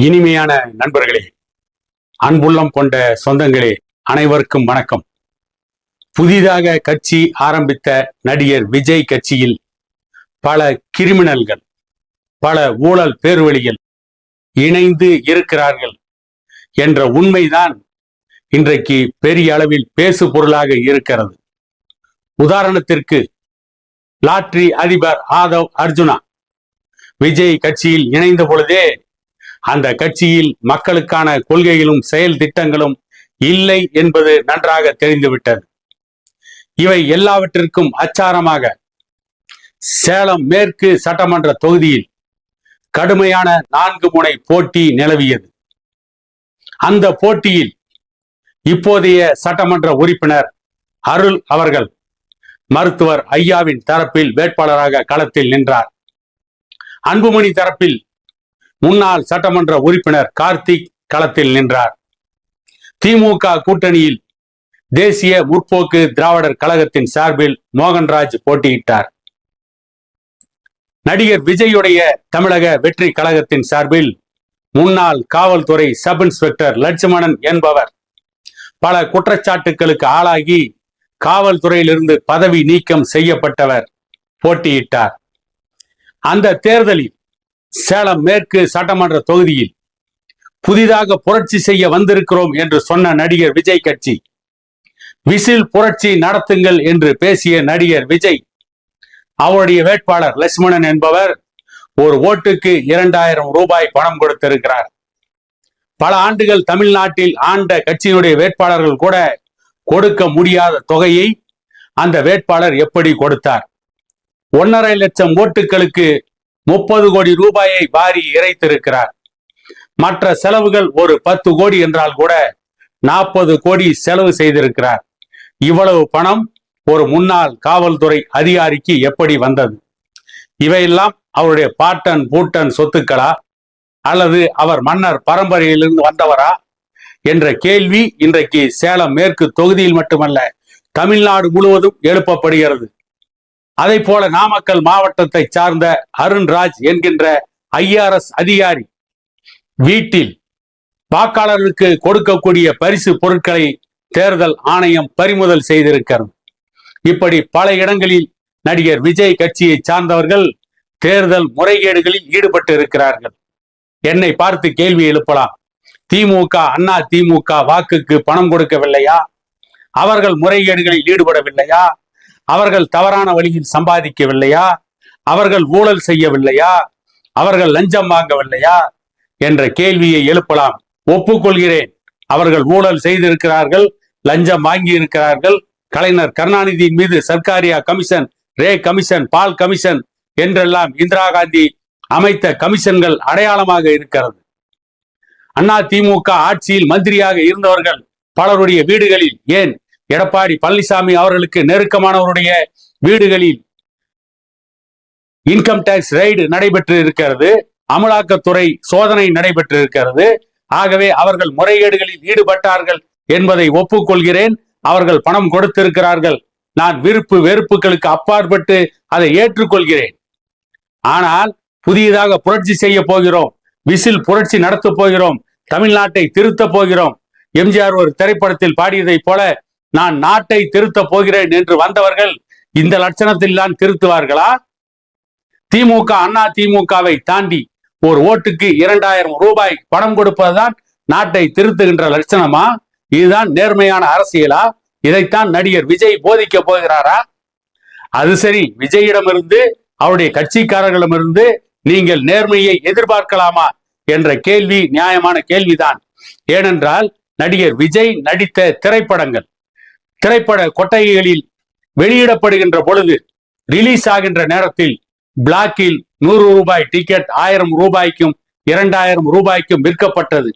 இனிமையான நண்பர்களே, அன்புள்ளம் கொண்ட சொந்தங்களே, அனைவருக்கும் வணக்கம். புதிதாக கட்சி ஆரம்பித்த நடிகர் விஜய் கட்சியில் பல கிரிமினல்கள், பல ஊழல் பேர்வழிகள் இணைந்து இருக்கிறார்கள் என்ற உண்மைதான் இன்றைக்கு பெரிய அளவில் பேசு பொருளாக இருக்கிறது. உதாரணத்திற்கு, லாட்டரி அதிபர் ஆதவ் அர்ஜுனா விஜய் கட்சியில் இணைந்த பொழுதே அந்த கட்சியில் மக்களுக்கான கொள்கைகளும் செயல் திட்டங்களும் இல்லை என்பது நன்றாக தெரிந்துவிட்டது. இவை எல்லாவற்றிற்கும் அச்சாரமாக சேலம் மேற்கு சட்டமன்ற தொகுதியில் கடுமையான 4 முனை போட்டி நிலவியது. அந்த போட்டியில் இப்போதைய சட்டமன்ற உறுப்பினர் அருள் அவர்கள் மருத்துவர் ஐயாவின் தரப்பில் வேட்பாளராக களத்தில் நின்றார். அன்புமணி தரப்பில் முன்னாள் சட்டமன்ற உறுப்பினர் கார்த்திக் களத்தில் நின்றார். திமுக கூட்டணியில் தேசிய முற்போக்கு திராவிடர் கழகத்தின் சார்பில் மோகன்ராஜ் போட்டியிட்டார். நடிகர் விஜயுடைய தமிழக வெற்றி கழகத்தின் சார்பில் முன்னாள் காவல்துறை சப் இன்ஸ்பெக்டர் லட்சுமணன் என்பவர் பல குற்றச்சாட்டுகளுக்கு ஆளாகி காவல்துறையிலிருந்து பதவி நீக்கம் செய்யப்பட்டவர் போட்டியிட்டார். அந்த தேர்தலில் சேலம் மேற்கு சட்டமன்ற தொகுதியில் புதிதாக புரட்சி செய்ய வந்திருக்கிறோம் என்று சொன்ன நடிகர் விஜய் கட்சி விசில் புரட்சி நடத்துங்கள் என்று பேசிய நடிகர் விஜய், அவருடைய வேட்பாளர் லட்சுமணன் என்பவர் ஒரு ஓட்டுக்கு 2000 ரூபாய் பணம் கொடுத்திருக்கிறார். பல ஆண்டுகள் தமிழ்நாட்டில் ஆண்ட கட்சியினுடைய வேட்பாளர்கள் கூட கொடுக்க முடியாத தொகையை அந்த வேட்பாளர் எப்படி கொடுத்தார்? 1.5 லட்சம் ஓட்டுகளுக்கு 30 கோடி ரூபாயை வாரி இறைத்திருக்கிறார். மற்ற செலவுகள் ஒரு 10 கோடி என்றால் கூட 40 கோடி செலவு செய்திருக்கிறார். இவ்வளவு பணம் ஒரு முன்னாள் காவல்துறை அதிகாரிக்கு எப்படி வந்தது? இவையெல்லாம் அவருடைய பாட்டன் பூட்டன் சொத்துக்களா அல்லது அவர் மன்னர் பரம்பரையிலிருந்து வந்தவரா என்ற கேள்வி இன்றைக்கு சேலம் மேற்கு தொகுதியில் மட்டுமல்ல, தமிழ்நாடு முழுவதும் எழுப்பப்படுகிறது. அதை போல நாமக்கல் மாவட்டத்தை சார்ந்த அருண்ராஜ் என்கின்ற IRS அதிகாரி வீட்டில் வாக்காளர்களுக்கு கொடுக்கக்கூடிய பரிசு பொருட்களை தேர்தல் ஆணையம் பறிமுதல் செய்திருக்கிறது. இப்படி பல இடங்களில் நடிகர் விஜய் கட்சியை சார்ந்தவர்கள் தேர்தல் முறைகேடுகளில் ஈடுபட்டு இருக்கிறார்கள். என்னை பார்த்து கேள்வி எழுப்பலாம், திமுக அண்ணா திமுக வாக்குக்கு பணம் கொடுக்கவில்லையா? அவர்கள் முறைகேடுகளில் ஈடுபடவில்லையா? அவர்கள் தவறான வழியில் சம்பாதிக்கவில்லையா? அவர்கள் ஊழல் செய்யவில்லையா? அவர்கள் லஞ்சம் வாங்கவில்லையா என்ற கேள்வியை எழுப்பலாம். ஒப்புக்கொள்கிறேன், அவர்கள் ஊழல் செய்திருக்கிறார்கள், லஞ்சம் வாங்கி இருக்கிறார்கள். கலைஞர் கருணாநிதியின் மீது சர்க்காரியா கமிஷன், ரே கமிஷன், பால் கமிஷன் என்றெல்லாம் இந்திரா காந்தி அமைத்த கமிஷன்கள் அடையாளமாக இருக்கிறது. அண்ணா திமுக ஆட்சியில் மந்திரியாக இருந்தவர்கள் பலருடைய வீடுகளில், ஏன் எடப்பாடி பழனிசாமி அவர்களுக்கு நெருக்கமானவருடைய வீடுகளில் இன்கம் டாக்ஸ் ரெய்டு நடைபெற்று இருக்கிறது, அமலாக்கத்துறை சோதனை நடைபெற்று இருக்கிறது. ஆகவே அவர்கள் முறைகேடுகளில் ஈடுபட்டார்கள் என்பதை ஒப்புக்கொள்கிறேன். அவர்கள் பணம் கொடுத்திருக்கிறார்கள். நான் விருப்பு வெறுப்புகளுக்கு அப்பாற்பட்டு அதை ஏற்றுக்கொள்கிறேன். ஆனால் புதியதாக புரட்சி செய்ய போகிறோம், விசில் புரட்சி நடத்த போகிறோம், தமிழ்நாட்டை திருத்த போகிறோம், எம்ஜிஆர் ஒரு திரைப்படத்தில் பாடியதை போல நான் நாட்டை திருத்த போகிறேன் என்று வந்தவர்கள் இந்த லட்சணத்தில் தான் திருத்துவார்களா? திமுக அண்ணா திமுகவை தாண்டி ஒரு ஓட்டுக்கு 2000 ரூபாய் பணம் கொடுப்பதுதான் நாட்டை திருத்துகின்ற லட்சணமா? இதுதான் நேர்மையான அரசியலா? இதைத்தான் நடிகர் விஜய் போதிக்க போகிறாரா? அது சரி, விஜயிடமிருந்து அவருடைய கட்சிக்காரர்களிடமிருந்து நீங்கள் நேர்மையை எதிர்பார்க்கலாமா என்ற கேள்வி நியாயமான கேள்விதான். ஏனென்றால் நடிகர் விஜய் நடித்த திரைப்பட கொட்டகைகளில் வெளியிடப்படுகின்ற பொழுது, ரிலீஸ் ஆகின்ற நேரத்தில் பிளாக்கில் 100 ரூபாய் டிக்கெட் 1000 ரூபாய்க்கும் 2000 ரூபாய்க்கும் விற்கப்பட்டது.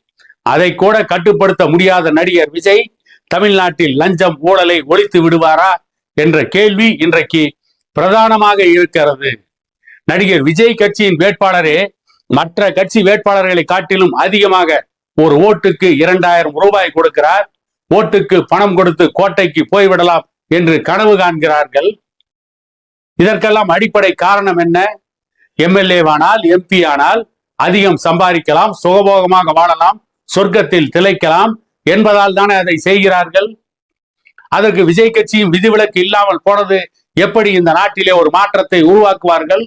அதை கூட கட்டுப்படுத்த முடியாத நடிகர் விஜய் தமிழ்நாட்டில் லஞ்சம் ஊழலை ஒழித்து விடுவாரா என்ற கேள்வி இன்றைக்கு பிரதானமாக இருக்கிறது. நடிகர் விஜய் கட்சியின் வேட்பாளரே மற்ற கட்சி வேட்பாளர்களை காட்டிலும் அதிகமாக ஒரு ஓட்டுக்கு 2000 ரூபாய் கொடுக்கிறார். ஓட்டுக்கு பணம் கொடுத்து கோட்டைக்கு போய்விடலாம் என்று கனவு காண்கிறார்கள். இதற்கெல்லாம் அடிப்படை காரணம் என்ன? எம்எல்ஏவானால், எம்பி ஆனால் அதிகம் சம்பாதிக்கலாம், சுகபோகமாக வாழலாம், சொர்க்கத்தில் திளைக்கலாம் என்பதால் தானே அதை செய்கிறார்கள். அதற்கு விஜய் கட்சியும் விதிவிலக்கு இல்லாமல் போனது எப்படி இந்த நாட்டிலே ஒரு மாற்றத்தை உருவாக்குவார்கள்?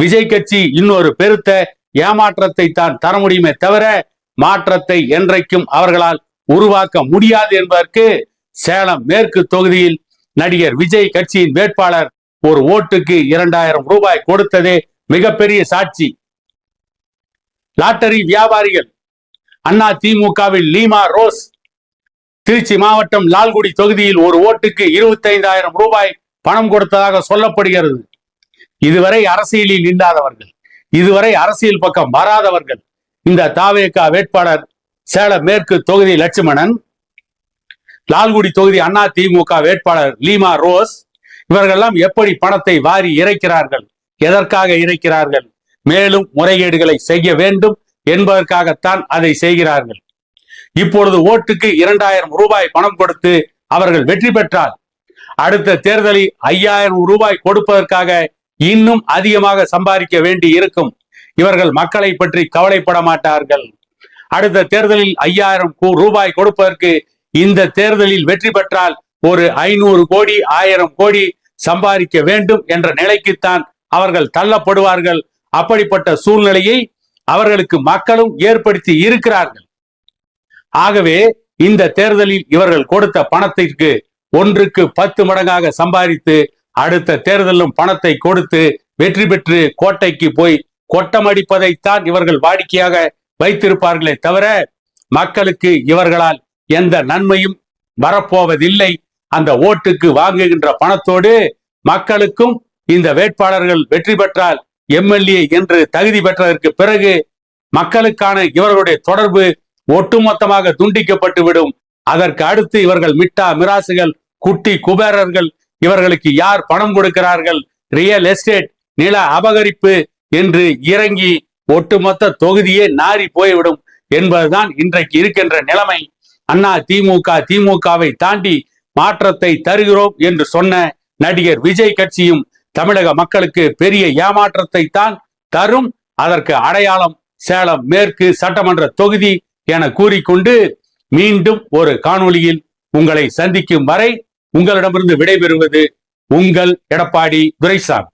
விஜய் கட்சி இன்னொரு பெருத்த ஏமாற்றத்தை தான் தர முடியுமே தவிர மாற்றத்தை என்றைக்கும் அவர்களால் உருவாக்க முடியாது என்பதற்கு சேலம் மேற்கு தொகுதியில் நடிகர் விஜய் கட்சியின் வேட்பாளர் ஒரு ஓட்டுக்கு 2000 ரூபாய் கொடுத்ததே மிகப்பெரிய சாட்சி. லாட்டரி வியாபாரிகள் அண்ணா திமுகவில் லீமா ரோஸ் திருச்சி மாவட்டம் லால்குடி தொகுதியில் ஒரு ஓட்டுக்கு 25,000 ரூபாய் பணம் கொடுத்ததாக சொல்லப்படுகிறது. இதுவரை அரசியலில் இல்லாதவர்கள், இதுவரை அரசியல் பக்கம் வராதவர்கள் இந்த தாவேகா வேட்பாளர் சேலம் மேற்கு தொகுதி லட்சுமணன், லால்குடி தொகுதி அண்ணா திமுக வேட்பாளர் லீமா ரோஸ், இவர்களெல்லாம் எப்படி பணத்தை வாரி இறைக்கிறார்கள், எதற்காக இறைக்கிறார்கள்? மேலும் முறைகேடுகளை செய்ய வேண்டும் என்பதற்காகத்தான் அதை செய்கிறார்கள். இப்பொழுது ஓட்டுக்கு 2000 ரூபாய் பணம் கொடுத்து அவர்கள் வெற்றி பெற்றால் அடுத்த தேர்தலில் 5000 ரூபாய் கொடுப்பதற்காக இன்னும் அதிகமாக சம்பாதிக்க வேண்டி இருக்கும். இவர்கள் மக்களை பற்றி கவலைப்பட மாட்டார்கள். அடுத்த தேர்தலில் 5000 ரூபாய் கொடுப்பதற்கு இந்த தேர்தலில் வெற்றி பெற்றால் ஒரு 500 கோடி 1000 கோடி சம்பாதிக்க வேண்டும் என்ற நிலைக்குத்தான் அவர்கள் தள்ளப்படுவார்கள். அப்படிப்பட்ட சூழ்நிலையை அவர்களுக்கு மக்களும் ஏற்படுத்தி இருக்கிறார்கள். ஆகவே இந்த தேர்தலில் இவர்கள் கொடுத்த பணத்திற்கு 1க்கு 10 மடங்காக சம்பாதித்து அடுத்த தேர்தலும் பணத்தை கொடுத்து வெற்றி பெற்று கோட்டைக்கு போய் கொட்டமடிப்பதைத்தான் இவர்கள் வாடிக்கையாக வைத்திருப்பார்களே தவிர மக்களுக்கு இவர்களால் எந்த நன்மையும் வரப்போவதில்லை. அந்த ஓட்டுக்கு வாங்குகின்ற பணத்தோடு மக்களுக்கும் இந்த வேட்பாளர்கள் வெற்றி பெற்றால் எம்எல்ஏ என்று தகுதி பெற்றதற்கு பிறகு மக்களுக்கான இவர்களுடைய தொடர்பு ஒட்டுமொத்தமாக துண்டிக்கப்பட்டு விடும். அதற்கு அடுத்து இவர்கள் மிட்டா மிராசுகள், குட்டி குபேரர்கள், இவர்களுக்கு யார் பணம் கொடுக்கிறார்கள், ரியல் எஸ்டேட், நில அபகரிப்பு என்று இறங்கி ஒட்டுமொத்த தொகுதியே நாரி போய்விடும் என்பதுதான் இன்றைக்கு இருக்கின்ற நிலைமை. அண்ணா திமுகவை தாண்டி மாற்றத்தை தருகிறோம் என்று சொன்ன நடிகர் விஜய் கட்சியும் தமிழக மக்களுக்கு பெரிய ஏமாற்றத்தை தான் தரும். அதற்கு அடையாளம் சேலம் மேற்கு சட்டமன்ற தொகுதி என கூறிக்கொண்டு மீண்டும் ஒரு காணொளியில் உங்களை சந்திக்கும் வரை உங்களிடமிருந்து விடைபெறுவது உங்கள் எடப்பாடி துரைசாமி.